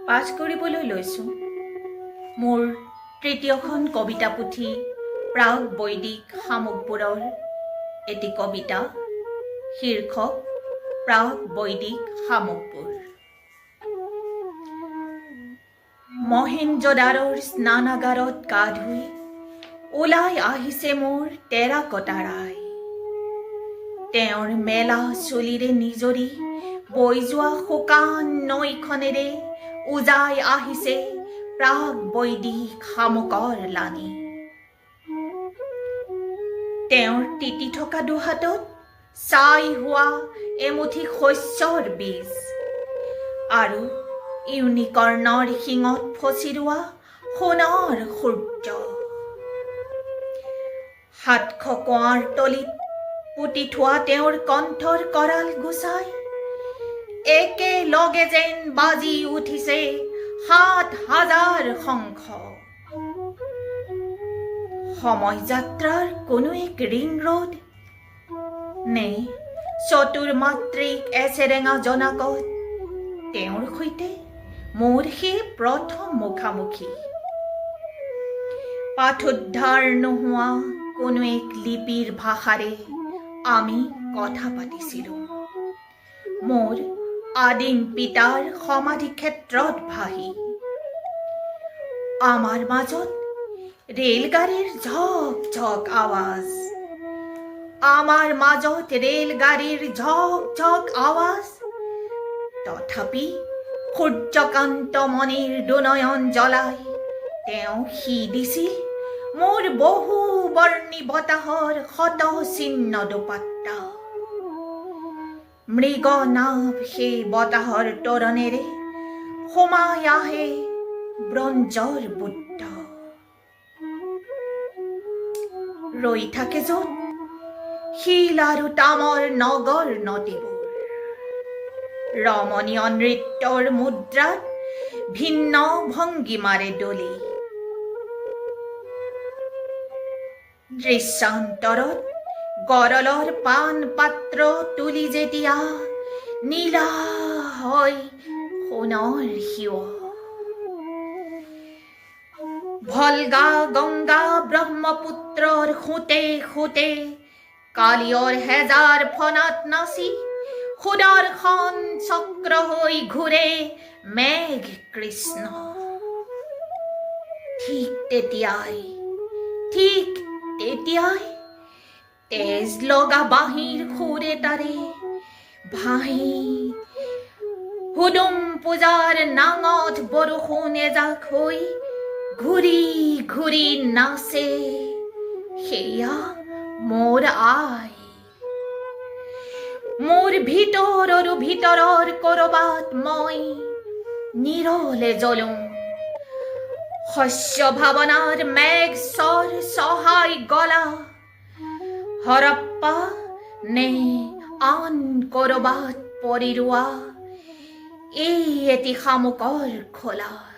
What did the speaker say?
পাঠ কৰিবলৈ লৈছোঁ মোৰ তৃতীয়খন কবিতা পুথি প্ৰাগ বৈদিক শামুকবোৰৰ এটি কবিতা শীৰ্ষক প্ৰাগ বৈদিক শামুকবোৰ। মহেঞ্জোদাৰোৰ স্নানাগাৰত গা ধুই ওলাই আহিছে মোৰ টেৰাকটাৰাই। তেওঁৰ মেলা চুলিৰে নিজৰি বৈ যোৱা শুকান নৈখনেৰে উজাই আহিছে প্ৰাগ বৈদিক শামুকৰ লানি। তেওঁৰ তিতি থকা দুহাতত ছাই হোৱা এমুঠি শস্যৰ বীজ আৰু ইউনিকৰ্ণৰ শিঙত ফচি ৰোৱা সোণৰ সূৰ্য। 700 কোঁৱাৰ তলিত পুতি থোৱা তেওঁৰ কণ্ঠৰ কৰাল গুচাই একেলগে যেন বাজি উঠিছে 7,000 শংখ। সময় যাত্ৰাৰ কোনো এক ৰিং ৰোড নে চতুৰ মাত্ৰিক এচেৰেঙা জনাকত তেওঁৰ সৈতে মোৰ সেই প্ৰথম মুখামুখি। পাঠোদ্ধাৰ নোহোৱা কোনো এক লিপিৰ ভাষাৰে আমি কথা পাতিছিলোঁ মোৰ আদিম পিতাৰ সমাধি ক্ষেত্ৰত ভাহি। আমাৰ মাজত ৰেলগাড়ীৰ ঝক ঝক আৱাজ, আমাৰ মাজত ৰেলগাড়ীৰ ঝক ঝক আৱাজ। তথাপি সূৰ্যকান্ত মণিৰ দুনয়ন জ্বলাই তেওঁ সি দিছিল মোৰ বহু বৰ্ণী বতাহৰ শত চিহ্ন দুপাত্তা। মৃগনাভ সেই বতাহৰ তৰণেৰে সোমাই আহে ব্ৰঞ্জৰ বুদ্ধ। ৰৈ থাকে য'ত শিল আৰু তামৰ নগৰ নদীবোৰ, ৰমণীয় নৃত্যৰ মুদ্ৰাত ভিন্ন ভংগীমাৰে দলি। দৃশ্যান্তৰত গৰলৰ পাণ পাত্ৰ তুলি যেতিয়া নীলা হয় সোণৰ শিৱ। ভলগা গংগা ব্ৰহ্মপুত্ৰৰ সোঁতে সোঁতে কালিয়ৰ হেজাৰ ফনাত নাচি সুদৰ্শন চক্ৰ হৈ ঘূৰে মেঘ কৃষ্ণ। ঠিক তেতিয়াই তেজ লগা বাঁহীৰ সুৰ এটাৰে ভাহি হুদুম পূজাৰ নাঙঠ বৰষুণ এজাক হৈ ঘূৰি ঘূৰি নাচে সেয়া মোৰ আই। মোৰ ভিতৰৰো ভিতৰৰ কৰবাত মই নিৰলে জ্বলো শস্য ভাৱনাৰ মেঘ স্বৰ সহায় গলা। হৰপ্পা নে আন কৰবাত পৰি ৰোৱা এই এটি শামুকৰ খোলাত।